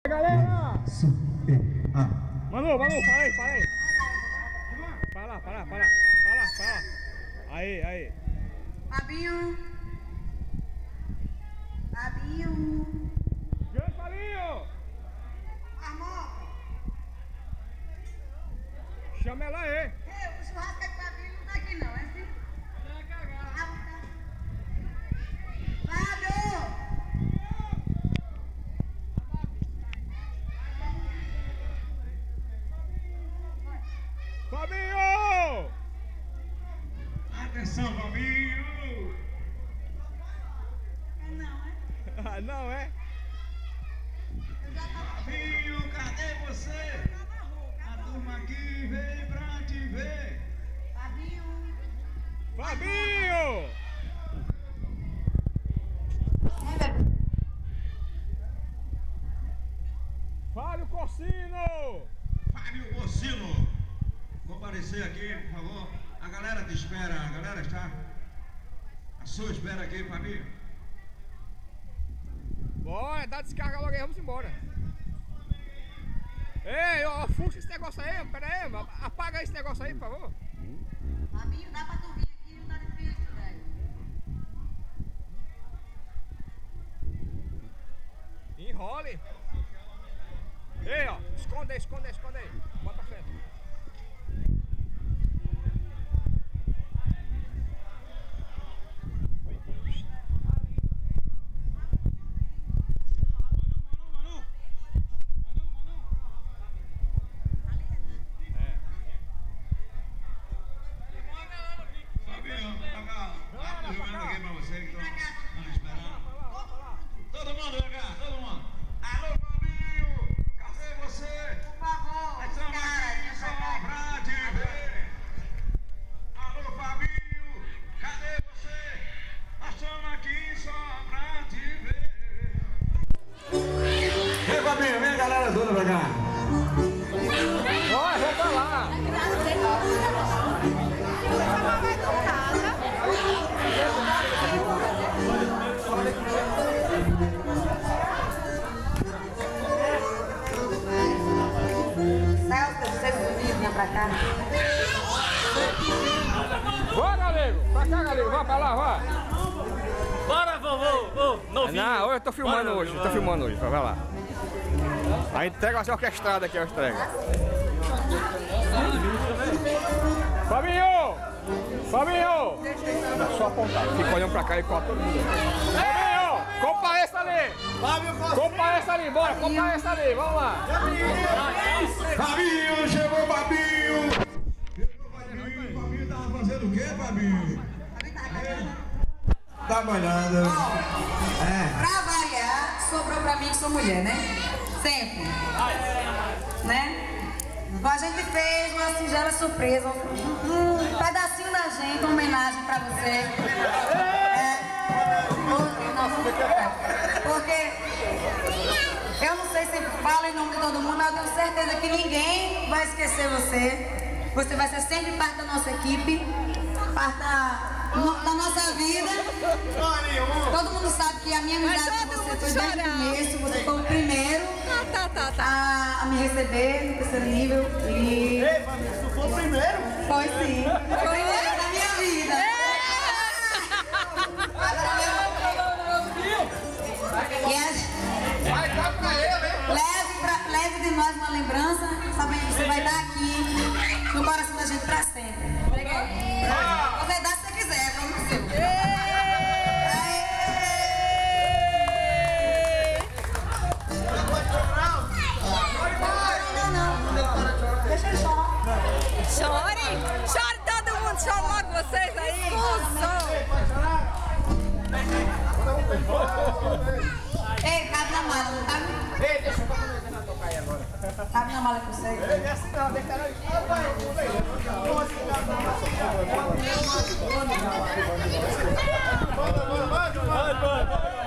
Galera! Manu, fala aí. Fala. Aí. Fabinho. Grande Fabinho! Amor. Chama ela aí. O churrasco é com o Fabinho, não tá aqui não, é assim? Fábio! Fabinho! Atenção, Fabinho! Não é? Fabinho, cadê você? A turma aqui veio pra te ver. Fabinho! Fábio Corsino! Fábio Corsino, comparecer aqui, por favor. A galera te espera, a galera está à sua espera aqui, Fabinho. Bora, dá descarga logo aí, vamos embora. Ei, ó, fuxa esse negócio aí, pera aí, apaga esse negócio aí, por favor. Fabinho, dá pra tu vir aqui, não tá difícil, velho. Enrole. Ei, ó, esconde aí. Bota pra frente. Todo mundo, alô, Fabinho, cadê você? Por favor, Estamos aqui só pra te ver. Alô, Fabinho, cadê você? Nós estamos aqui só pra te ver. Vem, Fabinho, vem a galera toda pra cá. Bora, vamos pra lá. Celso, vocês vinham pra cá. Bora, galego. Pra cá, galego. Vai pra lá, vai. Bora, vovô! Novinho! Não, eu tô filmando hoje. Vai lá. A entrega vai ser orquestrada aqui, a entrega. Fabinho! É só apontar. Fica olhando pra cá e cola todo mundo. Fabinho! Compareça ali! Bora, compareça ali! Vamos lá! Fabinho, chegou Fabinho! Fabinho tava fazendo o quê, Fabinho? Trabalhando. Pra variar, sobrou pra mim que sou mulher, né? Sempre. Né? Então a gente fez uma singela surpresa, um pedacinho da gente, uma homenagem pra você. Porque eu não sei se falo em nome de todo mundo, mas eu tenho certeza que ninguém vai esquecer você. Você vai ser sempre parte da nossa equipe, parte da nossa vida. Todo mundo sabe que a minha amizade com você foi desde o começo, você foi o primeiro a me receber no terceiro nível. E... Ei, Fabinho, tu foi o primeiro? Foi sim, foi o primeiro da minha vida. Leve de nós uma lembrança, sabendo que você vai estar aqui no coração da gente pra sempre. Você dá se você quiser, é problema seu. Não. Deixa ele chorar. Chore todo mundo, chore logo vocês aí. Ei, cabe na mala, não cabe? Ei, deixa eu começar a tocar aí agora. Cabe na mala com você. Ei, assim não, deixa ela aí.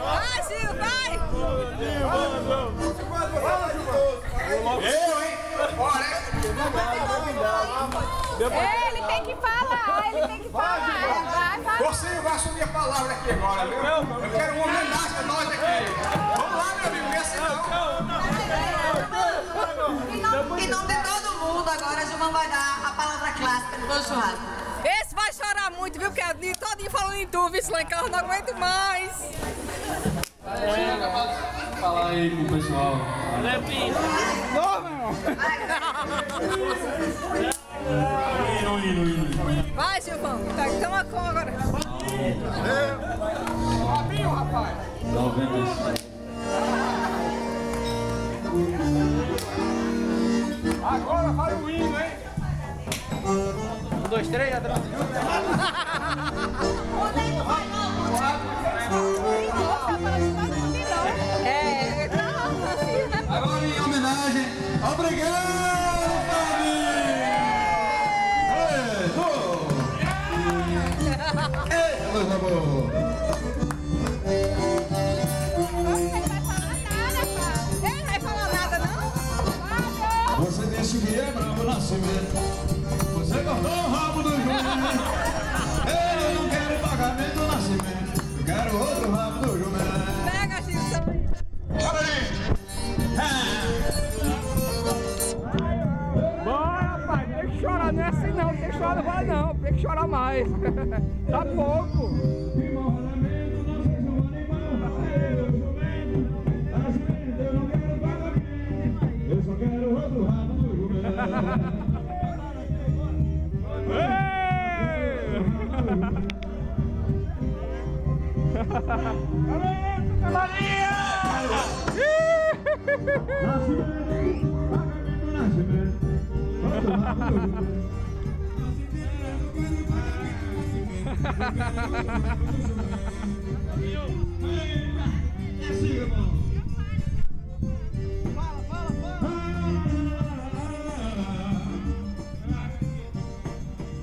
Vai, Gil, vai! Eu, hein? Ele tem que falar, vai. Você vai assumir a palavra aqui agora, viu? Eu quero uma homenagem a nós aqui. Vamos lá, meu amigo, vem assim não. Gilvan vai dar a palavra clássica do todo churrasco. Esse vai chorar muito, viu? Porque é todinho falando em tu, viu? Lá em casa eu não aguento mais. Fala aí pro pessoal. Vai, Gilvão. Tá, toma com agora. Fabinho, rapaz. 96. Agora vai o hino, hein? 1, 2, 3, já tá. Agora em homenagem, obrigado, Fabinho! Por favor. Ele não vai falar nada, não? Você disse que é bravo nascimento. Você cortou o rabo do jumento. Eu não quero pagamento do nascimento. Eu quero outro rabo do jumento. Pega, Gilson. Bora aí! Bora, rapaz. Tem que chorar, não é assim não. Tem que chorar, não vai não. Tem que chorar mais. Tá pouco. Eu só quero outro rabo do jumento.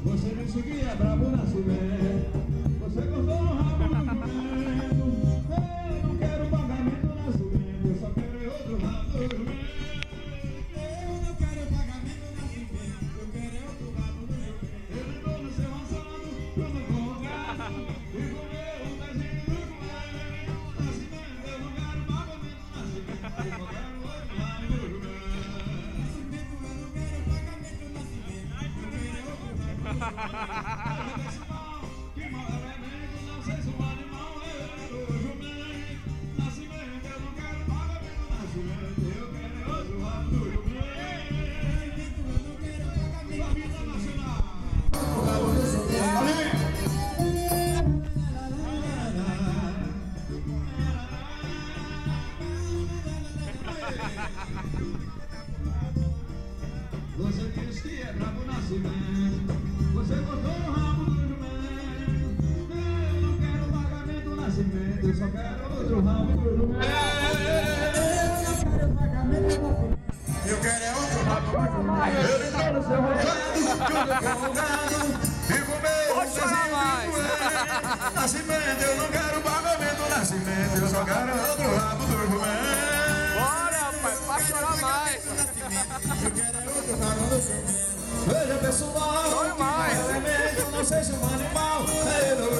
Você me seguia bravo nascimento. Você cortou o rabo do jumento. Eu não quero pagamento do nascimento. Eu só quero outro rabo do jumento. Eu não quero pagamento do nascimento. Eu quero outro rabo do jumento. Eu não tô no seu assado, eu não vou gado. E comer um pezinho do jumento. Nascimento, eu não quero pagamento do nascimento. Eu só quero outro rabo do jumento. Nascimento, eu não quero pagamento do nascimento. Eu quero outro rabo do jumento. Que mal elemento, não sei se um animal é o jumento. Nascimento, eu não quero pagamento do nascimento. Eu quero outro rabo do jumento. Eu não quero pagamento da vida nacional. Você disse que é bravo nascimento. Você cortou o rabo do jumento. Eu não quero pagamento do nascimento. Eu só quero outro rabo do jumento. Eu não quero pagamento do nascimento. Eu quero é outro rabo do jumento. Eu estou no seu roçado, que eu tô folgado. E comer um pezinho de jumento. Nascimento, eu não quero pagamento do nascimento. Eu só quero outro rabo do jumento. Bora, rapaz. Pra chorar mais. Eu quero é outro rabo do jumento. Veja pessoal, Chore mais. elemento, não sei se um animal é do